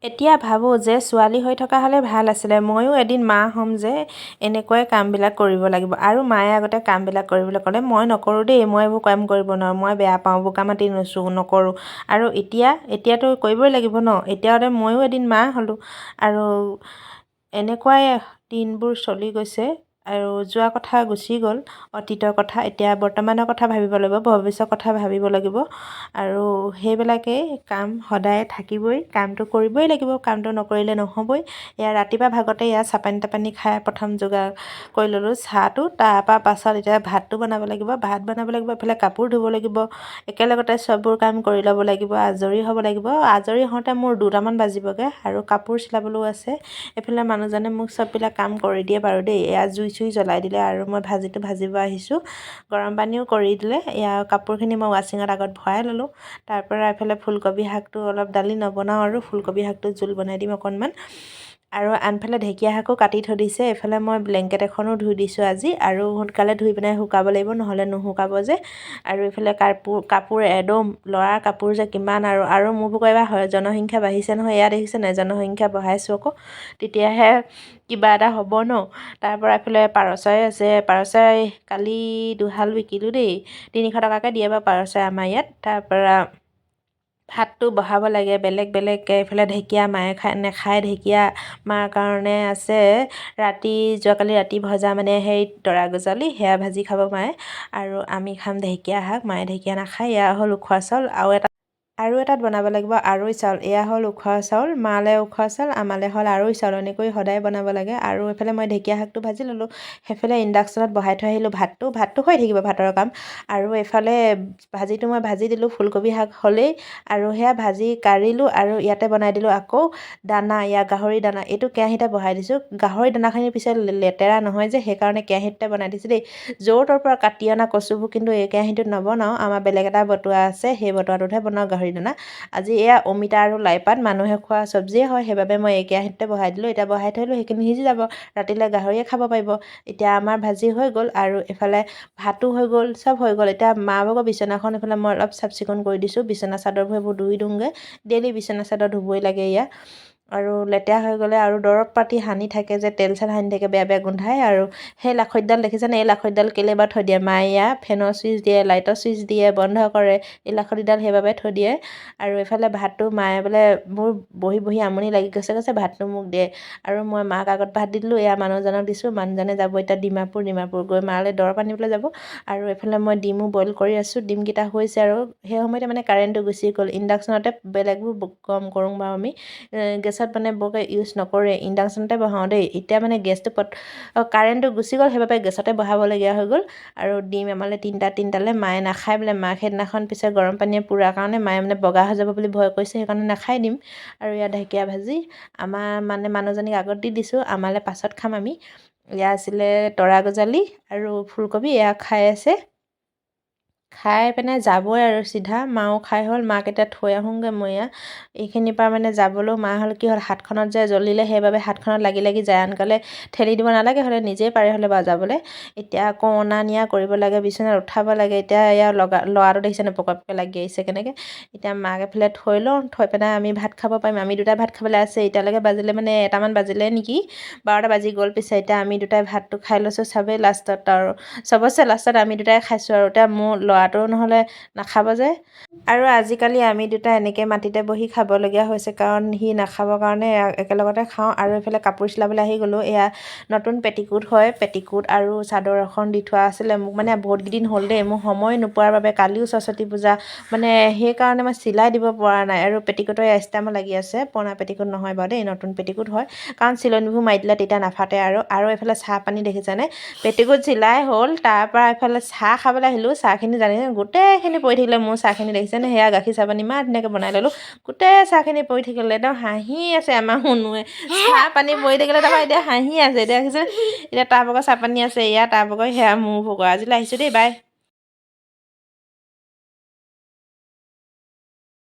এতিয়া ভাবোঁ যে ছোৱালী হৈ থকা হ'লে ভাল আছিলে, ময়ো এদিন মা হ'ম যে এনেকুৱাই কামবিলাক কৰিব লাগিব। আৰু মায়ে আগতে কামবিলাক কৰিবলৈ ক'লে মই নকৰোঁ দেই, মই এইবোৰ কাম কৰিব নোৱাৰোঁ, মই বেয়া পাওঁ, বোকা মাটি নুচোঁ, নকৰোঁ। আৰু এতিয়াতো কৰিবই লাগিব ন। এতিয়াতে ময়ো এদিন মা হ'লোঁ আৰু এনেকুৱাই দিনবোৰ চলি গৈছে। আৰু যোৱা কথা গুচি গ'ল, অতীতৰ কথা। এতিয়া বৰ্তমানৰ কথা ভাবিব লাগিব, ভৱিষ্যতৰ কথা ভাবিব লাগিব। আৰু সেইবিলাকেই কাম সদায় থাকিবই, কামটো কৰিবই লাগিব, কামটো নকৰিলে নহ'বই। এয়া ৰাতিপুৱা ভাগতে চাপানি তাপানি খাই প্ৰথম যোগাৰ কৰি ল'লোঁ চাহটো। তাৰপৰা পাছত এতিয়া ভাতটো বনাব লাগিব, ভাত বনাব লাগিব, এইফালে কাপোৰ ধুব লাগিব, একেলগতে চববোৰ কাম কৰি ল'ব লাগিব, আজৰি হ'ব লাগিব। আজৰি হওঁতে মোৰ 2টামান বাজিবগৈ আৰু কাপোৰ চিলাবলৈও আছে। এইফালে মানুহজনে মোক চববিলাক কাম কৰি দিয়ে বাৰু দেই। এয়া জুই চুই জ্বলাই দিলে আৰু মই ভাজিটো ভাজিব আহিছোঁ, গৰম পানীও কৰি দিলে। এয়া কাপোৰখিনি মই ৱাশ্বিঙত আগত ভৰাই ল'লোঁ। তাৰপৰা এইফালে ফুলকবি শাকটো অলপ দালি নবনাওঁ আৰু ফুলকবি শাকটো জোল বনাই দিম অকণমান। আৰু আনফালে ঢেকীয়া শাকো কাটি থৈ দিছে। এইফালে মই ব্লেংকেট এখনো ধুই দিছোঁ আজি, আৰু সোনকালে ধুই পিনে শুকাব লাগিব, নহ'লে নুশুকাব যে। আৰু এইফালে কাপোৰ একদম ল'ৰাৰ কাপোৰ যে কিমান আৰু মোৰ ভাগৰ এবাৰ জনসংখ্যা বাঢ়িছে নহয়, এয়া দেখিছে নাই, জনসংখ্যা বঢ়াইছোঁ আকৌ, তেতিয়াহে কিবা এটা হ'ব ন। তাৰপৰা এইফালে পাৰ চৰাই আছে, পাৰ চৰাই কালি 2হাল বিকিলোঁ দেই, 300 টকাকৈ দিয়ে বাৰু পাৰ চৰাই আমাৰ ইয়াত। তাৰপৰা ভাতটো বহাব লাগে বেলেগ বেলেগকৈ। এইফালে ঢেকীয়া মায়ে নেখায়, ঢেকীয়া মাৰ কাৰণে আছে যোৱাকালি ৰাতি ভজা, মানে সেই তৰা গজালি, সেয়া ভাজি খাব মায়ে। আৰু আমি খাম ঢেকীয়া শাক, মায়ে ঢেকীয়া নাখায়। এয়া হ'ল উখোৱা চাউল, আৰু এটাত বনাব লাগিব আৰৈ চাউল। এয়া হ'ল উখোৱা চাউল, মালে উখোৱা চাউল, আমালে হ'ল আৰৈ চাউল। এনেকৈ সদায় বনাব লাগে। আৰু এইফালে মই ঢেকীয়া শাকটো ভাজি ল'লোঁ, সেইফালে ইণ্ডাকশ্যনত বহাই থৈ আহিলোঁ ভাতটো হৈ থাকিব ভাতৰ কাম। আৰু এইফালে ভাজিটো মই ভাজি দিলোঁ, ফুলকবি শাক হ'লেই। আৰু সেয়া ভাজি কাঢ়িলোঁ আৰু ইয়াতে বনাই দিলোঁ আকৌ দানা, গাহৰি দানা। এইটো কেৰাহীতে বহাই দিছোঁ। গাহৰি দানাখিনি পিছে লেতেৰা নহয় যে, সেইকাৰণে কেৰাহীতে বনাই দিছোঁ দেই। য'ৰ ত'ৰ পৰা কাটি অনা কচুবোৰ কিন্তু এই কেৰাহীটোত নবনাওঁ, আমাৰ বেলেগ এটা বতোৱা আছে, সেই বতোৱাটোতহে বনাওঁ গাহৰি দানা। আজি এয়া অমিতা আৰু লাইপাত মানুহে খোৱা চব্জিয়ে হয়, সেইবাবে মই এই কেৰাহীতে বহাই দিলোঁ। এতিয়া বহাই থৈ দিলোঁ, সেইখিনি সিজি যাব, ৰাতিলৈ গাহৰিয়ে খাব পাৰিব। এতিয়া আমাৰ ভাজি হৈ গ'ল আৰু এইফালে ভাতো হৈ গ'ল, চব হৈ গ'ল। এতিয়া মা ভাগৰ বিচনাখন এইফালে মই অলপ চাফ চিকুণ কৰি দিছোঁ, বিচনা চাদৰবোৰ এইবোৰ ধুই দিওঁগৈ। ডেইলি বিচনা চাদৰ ধুবই লাগে ইয়াত। আৰু লেতেৰা হৈ গ'লে আৰু দৰৱ পাতি সানি থাকে যে, তেল চেল সানি থাকে, বেয়া বেয়া গোন্ধাই। আৰু সেই লাখৈতডাল দেখিছেনে, এই লাখৈতডাল কেলৈ বা থৈ দিয়ে মায়ে, ফেনৰ চুইচ দিয়ে, লাইটৰ চুইচ দিয়ে, বন্ধ কৰে, এই লাখুটিডাল সেইবাবে থৈ দিয়ে। আৰু এইফালে ভাতটো মায়ে বোলে মোৰ বহি বহি আমনি লাগি গৈছে, ভাতটো মোক দে। আৰু মই মাক আগত ভাত দি দিলোঁ, এয়া মানুহজনক দিছোঁ। মানুহজনে যাব এতিয়া ডিমাপুৰ গৈ মালৈ দৰৱ আনিবলৈ যাব। আৰু এইফালে মই ডিমো বইল কৰি আছোঁ, ডিমকেইটা হৈছে। আৰু সেই সময়তে মানে কাৰেণ্টটো গুচি গ'ল। ইণ্ডাকশ্যনতে বেলেগবোৰ গৰম কৰোঁ বাৰু আমি, গেছত মানে বৰকৈ ইউজ নকৰোঁৱে, ইণ্ডাকশ্যনতে বহাওঁ দেই। এতিয়া মানে গেছটো কাৰেণ্টটো গুচি গ'ল, সেইবাবে গেছতে বহাবলগীয়া হৈ গ'ল। আৰু ডিম আমালৈ তিনিটালৈ, মায়ে নাখায় বোলে। মাক সেইদিনাখন পিছে গৰম পানীয়ে পোৰাৰ কাৰণে মায়ে মানে বগা হৈ যাব বুলি ভয় কৰিছে, সেইকাৰণে নাখায় ডিম। আৰু ইয়াত ঢেকীয়া ভাজি আমাৰ মানে মানুহজনীক আগত দি দিছোঁ, আমালৈ পাছত খাম আমি। এয়া আছিলে তৰা গজালি আৰু ফুলকবি, এয়া খাই আছে। খাই পিনে যাবই আৰু চিধা, মাও খাই হ'ল। মাক এতিয়া থৈ আহোঁগৈ মই। এইখিনিৰ পৰা মানে যাবলৈও মা হ'ল কি হ'ল, হাতখনত যে জ্বলিলে, সেইবাবে হাতখনত লাগি লাগি যায়। আনকালে ঠেলি দিব নালাগে হ'লে, নিজেই পাৰে হ'লে বাৰু যাবলৈ। এতিয়া আকৌ অনা নিয়া কৰিব লাগে, বিচনাত উঠাব লাগে। এতিয়া এয়া ল'ৰাটো দেখিছেনে পকপকৈ লাগি আহিছে কেনেকৈ। এতিয়া মাক এফালে থৈ লওঁ, থৈ পেলাই আমি ভাত খাব পাৰিম। আমি দুটাই ভাত খাবলৈ আছে, এতিয়ালৈকে বাজিলে মানে 1টামান বাজিলে নেকি, 12টা বাজি গ'ল। পিছে এতিয়া আমি দুটাই ভাতটো খাই লৈছোঁ চবেই লাষ্টত, আৰু চবতছে লাষ্টত আমি দুটাই খাইছোঁ। আৰু এতিয়া মোৰ ল'ৰাটো নহ'লে নাখাব যে। আৰু আজিকালি আমি দুটা এনেকৈ মাটিতে বহি খাবলগীয়া হৈছে, কাৰণ সি নাখাবৰ কাৰণে একেলগতে খাওঁ। আৰু এইফালে কাপোৰ চিলাবলৈ আহি গ'লোঁ। এয়া নতুন পেটিকোট হয়, পেটিকোট আৰু চাদৰ এখন দি থোৱা আছিলে। মোক মানে বহুত কেইদিন হ'ল দেই, মোৰ সময় নোপোৱাৰ বাবে, কালিও সৰস্বতী পূজা, মানে সেইকাৰণে মই চিলাই দিব পৰা নাই। আৰু পেটিকোটৰ ষ্টাম্প লাগি আছে, পুৰণা পেটিকোট নহয় বাৰু দেই, নতুন পেটিকোট হয়। কাৰণ চিলনিবোৰ মাৰি দিলে তেতিয়া নাফাটে। আৰু এইফালে চাহ পানী দেখিছেনে, পেটিকোট চিলাই হ'ল। তাৰপৰা এইফালে চাহ খাবলৈ আহিলোঁ, চাহখিনি জানিছে গোটেইখিনি পৰি থাকিলে। মোৰ চাহখিনি দেখিছেনে, সেয়া গাখীৰ চাহ পানী ইমান ধুনীয়াকৈ বনাই ল'লোঁ, গোটেই চাহখিনি পৰি থাকিলে। একদম হাঁহি আছে আমাৰ শুনোৱে, চাহ পানী পৰি থাকিলে। তাৰপৰা এতিয়া হাঁহি আছে, এতিয়া দেখিছে, এতিয়া তাৰ ভাগৰ চাহ পানী আছে, এয়া তাৰ ভাগৰ, সেয়া মোৰ ভাগৰ। আজিলৈ আহিছোঁ দেই, বাই।